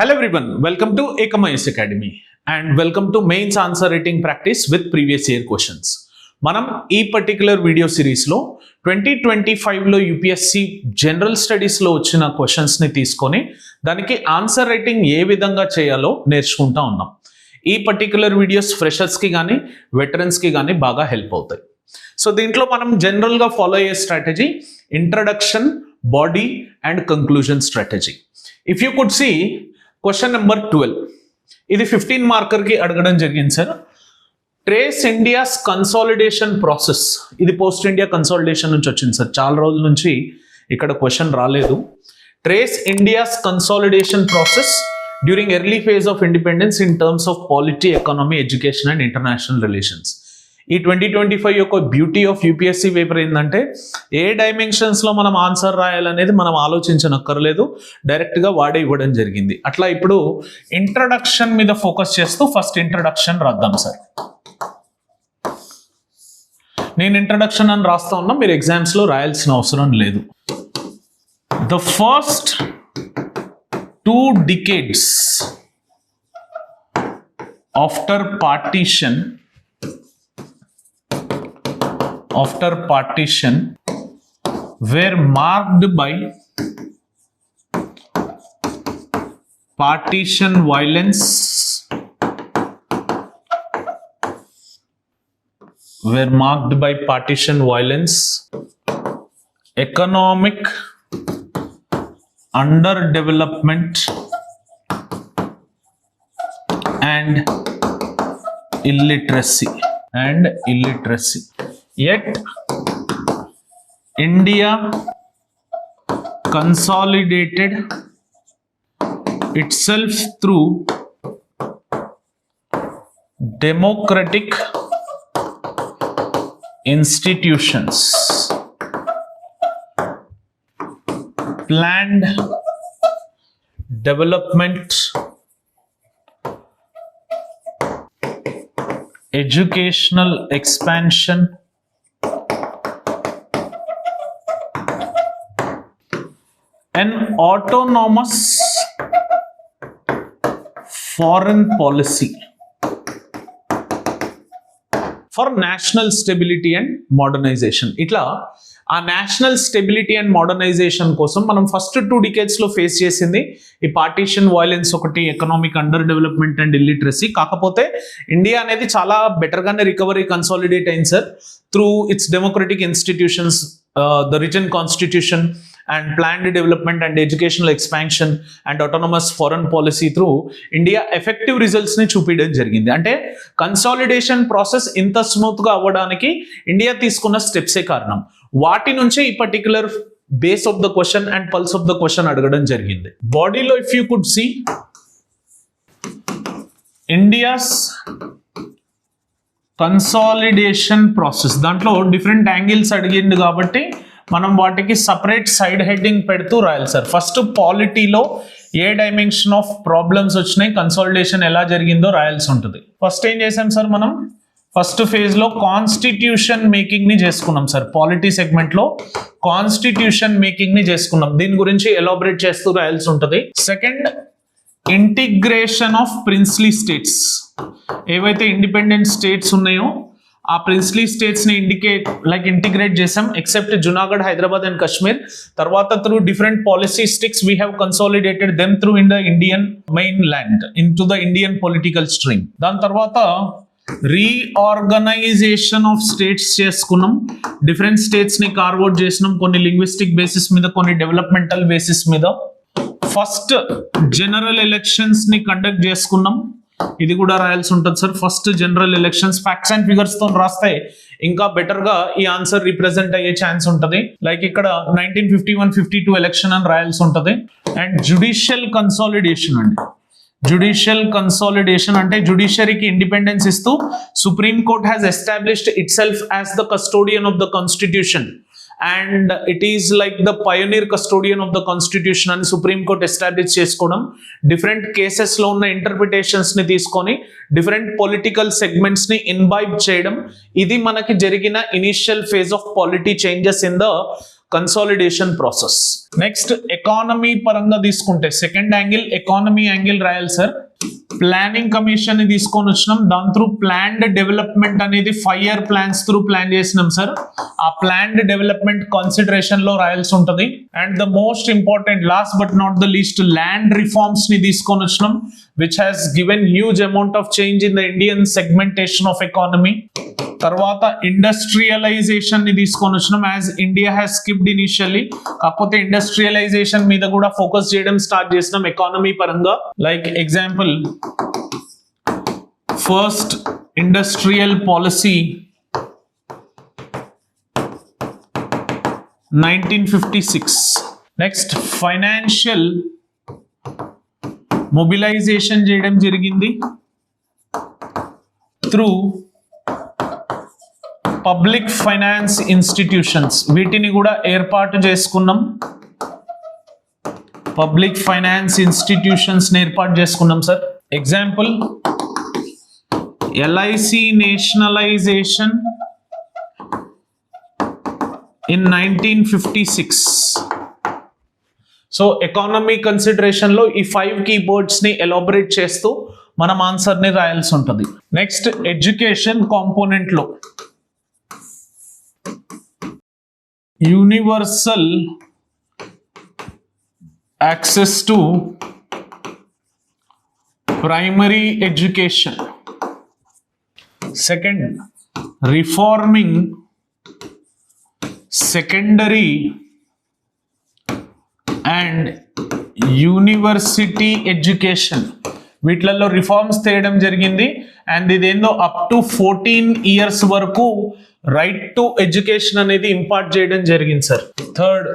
Hello everyone, welcome to Ekamayus Academy and welcome to mains answer writing practice with previous year questions. మనం ఈ particular video సిరీస్లో 2025లో UPSC general స్టడీస్లో వచ్చిన క్వశ్చన్స్ని తీసుకొని దానికి ఆన్సర్ రైటింగ్ ఏ విధంగా చేయాలో నేర్చుకుంటా ఉన్నాం. ఈ పర్టికులర్ వీడియోస్ ఫ్రెషర్స్కి కానీ వెటరన్స్కి కానీ బాగా హెల్ప్ అవుతాయి. సో దీంట్లో మనం జనరల్గా ఫాలో అయ్యే strategy introduction, body and conclusion strategy. If you could see question number 12, ఇది 15 మార్కర్కి అడగడం జరిగింది sir. Trace India's consolidation process, ఇది పోస్ట్ ఇండియా కన్సాలిడేషన్ నుంచి వచ్చింది సార్. చాలా రోజుల నుంచి ఇక్కడ క్వశ్చన్ రాలేదు. Trace India's consolidation process during early phase of independence in terms of polity, economy, education and international relations. ఈ 2025 యొక్క బ్యూటీ ఆఫ్ యూపీఎస్సీ పేపర్ ఏంటంటే ఏ డైమెన్షన్స్లో మనం ఆన్సర్ రాయాలనేది మనం ఆలోచించనక్కర్లేదు, డైరెక్ట్గా వాడే ఇవ్వడం జరిగింది. అట్లా ఇప్పుడు ఇంట్రడక్షన్ మీద ఫోకస్ చేస్తూ ఫస్ట్ ఇంట్రడక్షన్ రాద్దాం సార్. నేను ఇంట్రడక్షన్ అని రాస్తా ఉన్నా, మీరు ఎగ్జామ్స్లో రాయాల్సిన అవసరం లేదు. The first 2 decades after partition were marked by partition violence, economic underdevelopment and illiteracy. Yet India consolidated itself through democratic institutions, planned development, educational expansion, an autonomous foreign policy for national stability and modernization. ఇట్లా ఆ national stability and modernisation కోసం మనం first 2 decadesలో face చేసింది ఈ partition violence ఒకటి, economic under development and illiteracy. కాకపోతే India అనేది చాలా బెటర్గానే రికవరీ కన్సాలిడేట్ అయింది sir through its democratic institutions, the written constitution and planned development and educational expansion and autonomous foreign policy through India effective results ni చూపించడం జరిగింది. అంటే consolidation process ఇంత smooth గా అవ్వడానికి ఇండియా తీసుకున్న స్టెప్సే కారణం. వాటి నుంచే ఈ particular base of the question and pulse of the question అడగడం జరిగింది. బాడీలో if you could see India's consolidation process, దాంట్లో డిఫరెంట్ యాంగిల్స్ అడిగింది కాబట్టి మనం వాటికి సపరేట్ సైడ్ హెడ్డింగ్ పెడుతూ రాయాలి సార్. ఫస్ట్ పాలిటీలో ఏ డైమెన్షన్ ఆఫ్ ప్రాబ్లమ్స్ వచ్చినాయి, కన్సాలిడేషన్ ఎలా జరిగిందో రాయాల్సి ఉంటుంది. ఫస్ట్ ఏం చేసాం సార్, మనం ఫస్ట్ ఫేజ్లో కాన్స్టిట్యూషన్ మేకింగ్ని చేసుకున్నాం సార్. పాలిటీ సెగ్మెంట్లో కాన్స్టిట్యూషన్ మేకింగ్ని చేసుకున్నాం, దీని గురించి ఎలాబరేట్ చేస్తూ రాయాల్సి ఉంటుంది. Second, integration of princely states, ఏవైతే ఇండిపెండెంట్ స్టేట్స్ ఉన్నాయో ఆ ప్రిన్స్లీ స్టేట్స్ ని ఇంటిగ్రేట్ చేసాం ఎక్సెప్ట్ జునాగఢ్, హైదరాబాద్ అండ్ కశ్మీర్. తర్వాత through different policy sticks we have consolidated them through in the Indian main land in to the Indian political stream. దాని తర్వాత reorganisation of states చేసుకున్నాం, different states ని కార్వౌట్ చేసినాం, కొన్ని లింగ్విస్టిక్ బేసిస్ మీద, కొన్ని డెవలప్మెంటల్ బేసిస్ మీద. ఫస్ట్ జనరల్ ఎలక్షన్స్ ని కండక్ట్ చేసుకున్నాం, ఇది కూడా రాయాల్సి ఉంటుంది sir. First general elections facts and figures తో రాస్తే ఇంకా బెటర్ గా ఈ ఆన్సర్ రిప్రజెంట్ అయ్యే ఛాన్స్ ఉంటుంది. లైక్ ఇక్కడ 1951-52 ఎలక్షన్ అని రాయాల్సి ఉంటుంది. అండ్ జుడిషియల్ కన్సాలిడేషన్ అండి. జుడిషియల్ కన్సాలిడేషన్ అంటే జుడిషియరీకి ఇండిపెండెన్స్ ఇస్తూ supreme court has established it self as the custodian of the constitution and it is like the pioneer custodian of the constitution అని supreme court establish చేసుకోవడం, different cases లో ఉన్న interpretations ని తీసుకొని different political segments ని ఇన్వైబ్ చేయడం, ఇది మనకి జరిగిన initial phase of polity changes in the consolidation process. Next economy పరంగా తీసుకుంటే సెకండ్ యాంగిల్ ఎకానమీ యాంగిల్ రాయాలి సార్. ప్లానింగ్ కమిషన్ ని తీసుకొని వచ్చినాం, దాని త్రూ ప్లాన్డ్ డెవలప్మెంట్ అనేది 5 year ప్లాన్స్ త్రూ ప్లాన్ చేసినాం సార్. ఆ ప్లాన్డ్ డెవలప్మెంట్ కాన్సిడరేషన్ లో రాయాల్సి ఉంటుంది. And the most important last but not the least land reforms ని తీసుకొని వచ్చినాం, which has given huge amount of change in the Indian segmentation of economy. తర్వాత industrialisation ని తీసుకొని వచ్చినాం, as India has skipped initially, కాకపోతే ఇండస్ట్రియలైజేషన్ మీద కూడా ఫోకస్ చేయడం స్టార్ట్ చేసినాం ఎకానమీ పరంగా. Like example first industrial policy 1956. Next financial mobilisation చేయడం జరిగింది త్రూ పబ్లిక్ ఫైనాన్స్ ఇన్స్టిట్యూషన్స్, వీటిని కూడా ఏర్పాటు చేసుకున్నాం. పబ్లిక్ ఫైనాన్స్ ఇన్స్టిట్యూషన్స్ ఏర్పాటు చేసుకున్నాం sir. Example LIC nationalisation in 1956. So economy consideration లో ఈ 5 కీవర్డ్స్ ని ఎలాబరేట్ చేస్తూ మనం ఆన్సర్ ని రాయాల్సి ఉంటుంది. నెక్స్ట్ ఎడ్యుకేషన్ కాంపోనెంట్ లో universal access to primary education. Second, reforming secondary and university education. వీటిలలో రిఫార్మ్స్ చేయడం జరిగింది. అండ్ ఇదేందో అప్ టు 14 years వరకు రైట్ టు ఎడ్యుకేషన్ అనేది ఇంపార్ట్ చేయడం జరిగింది sir. Third,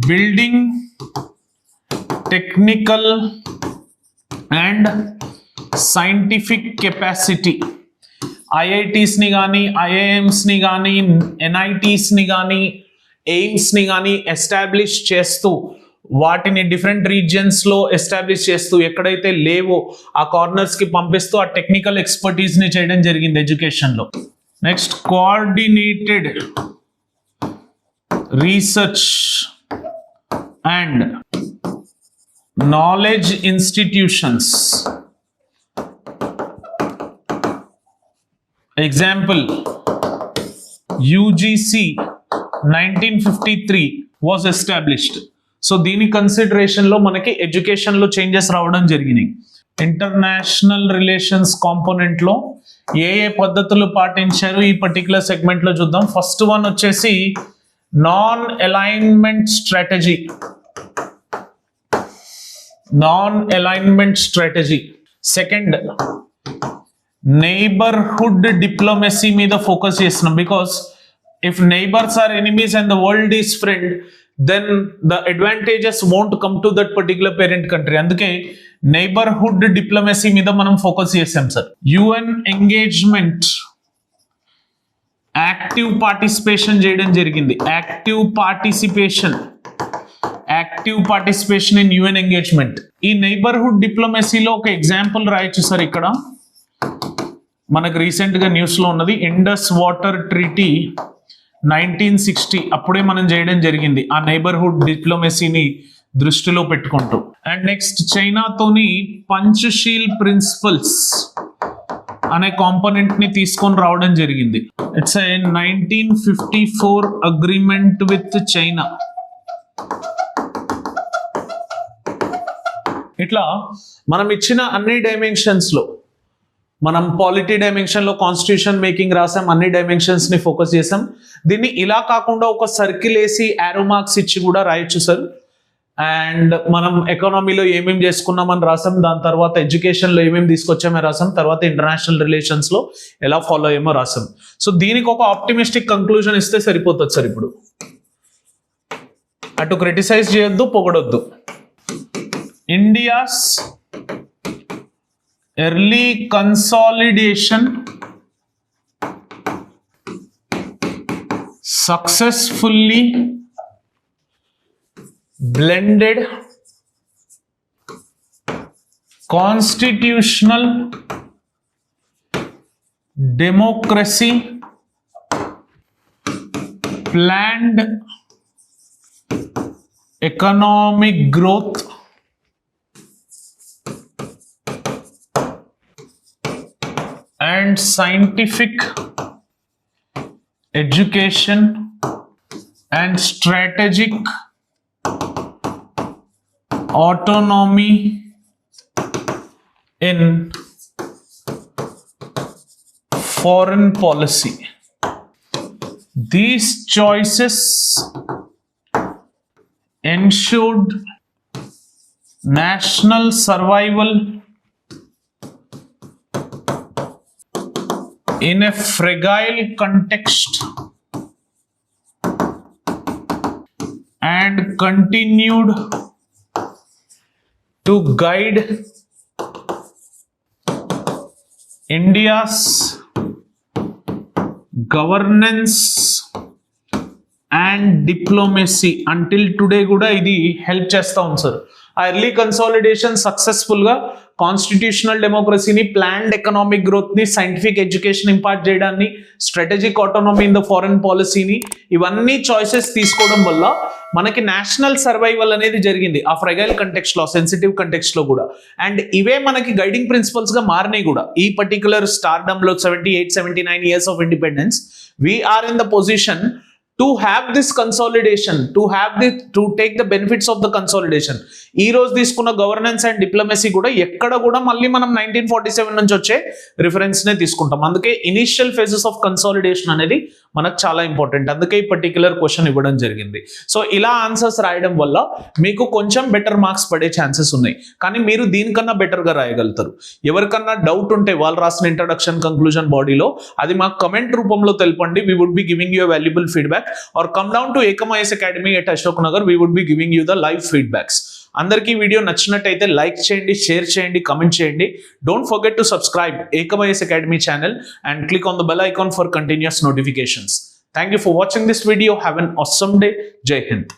building technical and scientific capacity. ఐఐటీస్ని కానీ ఐఐఎమ్స్ని కానీ ఎన్ఐటీస్ని కానీ ఎయిమ్స్ని కానీ ఎస్టాబ్లిష్ చేస్తూ వాటిని డిఫరెంట్ రీజియన్స్ లో ఎస్టాబ్లిష్ చేస్తూ ఎక్కడైతే లేవో ఆ కార్నర్స్ కి పంపిస్తూ ఆ టెక్నికల్ ఎక్స్పర్టీస్ ని చేయడం జరిగింది ఎడ్యుకేషన్ లో. Next coordinated research and knowledge institutions. Example UGC 1953 was established. So దీని కన్సిడరేషన్ లో మనకి ఎడ్యుకేషన్ లో చేంజెస్ రావడం జరిగినాయి. ఇంటర్నేషనల్ రిలేషన్స్ కాంపోనెంట్ లో ఏ ఏ పద్ధతులు పాటించారు ఈ పర్టికులర్ సెగ్మెంట్ లో చూద్దాం. ఫస్ట్ వన్ వచ్చేసి non alignment strategy. Non alignment strategy. Second, neighbourhood diplomacy మీద ఫోకస్ చేస్తున్నాం. Because if neighbours are enemies and the world is friend, then the advantages won't come to that particular parent country. అందుకే neighbourhood diplomacy మీద మనం focus చేసాం sir. UN engagement, active participation చేయడం జరిగింది. Active participation in UN engagement. ఈ neighbourhood డిప్లొమసీలో ఒక example రాయొచ్చు sir. ఇక్కడ మనకు రీసెంట్ గా న్యూస్ లో ఉన్నది ఇండస్ వాటర్ ట్రీటీ 1960 అప్పుడే మనం చేయడం జరిగింది ఆ నైబర్హుడ్ డిప్లొమసీని దృష్టిలో పెట్టుకుంటూ. అండ్ నెక్స్ట్ చైనాతోని పంచశీల్ ప్రిన్సిపల్స్ అనే కాంపోనెంట్ ని తీసుకొని రావడం జరిగింది. It's a 1954 agreement with China. ఇట్లా మనం ఇచ్చిన అన్ని డైమెన్షన్స్ లో మనం పాలిటీ డైమెన్షన్ లో కాన్స్టిట్యూషన్ మేకింగ్ రాసాం, అన్ని డైమెన్షన్స్ ని ఫోకస్ చేసాం. దీన్ని ఇలా కాకుండా ఒక సర్కిల్ వేసి యారో మార్క్స్ ఇచ్చి కూడా రాయొచ్చు సార్. అండ్ మనం ఎకానమీలో ఏమేమి చేసుకున్నామని రాసాం, దాని తర్వాత ఎడ్యుకేషన్లో ఏమేమి తీసుకొచ్చామో రాసాం, తర్వాత ఇంటర్నేషనల్ రిలేషన్స్లో ఎలా ఫాలో అయ్యామో రాసాం. సో దీనికి ఒక ఆప్టిమిస్టిక్ కంక్లూజన్ ఇస్తే సరిపోతుంది సార్. ఇప్పుడు అటు క్రిటిసైజ్ చేయొద్దు, పొగడొద్దు. India's early consolidation successfully blended constitutional democracy, planned economic growth, and scientific education and strategic autonomy in foreign policy. These choices ensured national survival in a fragile context and continued to guide India's governance and diplomacy until today kuda idi help chesta ఉంది sir. Early consolidation successful గా constitutional డెమోక్రసీని, planned economic growth ని, scientific education impart చేయడాన్ని, strategic autonomy in the foreign పాలసీని, ఇవన్నీ choices తీసుకోవడం వల్ల మనకి national survival అనేది జరిగింది ఆ ఫ్రెగైల్ కంటెక్స్ట్ లో, సెన్సిటివ్ కంటెక్స్ట్ లో కూడా. అండ్ ఇవే మనకి గైడింగ్ ప్రిన్సిపల్స్ గా మారినాయి కూడా. ఈ పర్టికులర్ స్టార్డమ్ లో 78-79 years of independence, we are in the position to have this consolidation, to take the benefits of the consolidation. ఈ రోజు తీసుకున్న గవర్నెన్స్ అండ్ డిప్లొమసీ కూడా ఎక్కడ కూడా మళ్ళీ మనం 1947 నుంచి వచ్చే రిఫరెన్స్ నే తీసుకుంటాం. అందుకే ఇనిషియల్ ఫేజెస్ ఆఫ్ కన్సాలిడేషన్ అనేది మనకు చాలా ఇంపార్టెంట్. అందుకే ఈ పర్టికులర్ క్వశ్చన్ ఇవ్వడం జరిగింది. సో ఇలా ఆన్సర్స్ రాయడం వల్ల మీకు కొంచెం బెటర్ మార్క్స్ పడే ఛాన్సెస్ ఉన్నాయి, కానీ మీరు దీనికన్నా బెటర్ గా రాయగలుగుతారు. ఎవరికన్నా డౌట్ ఉంటే వాళ్ళు రాసిన ఇంట్రడక్షన్, కంక్లూజన్ బాడీలో అది మాకు కమెంట్ రూపంలో తెలపండి. we would be giving you a valuable feedback, or come down to Ekam IAS Academy at Ashok Nagar. We would be giving you the live feedbacks. అందరికీ వీడియో నచ్చినట్టయితే లైక్ చేయండి, share చేయండి, comment చేయండి. Don't forget to subscribe Ekam IAS Academy channel and click on the bell icon for continuous notifications. Thank you for watching this video. Have an awesome day. Jai Hind.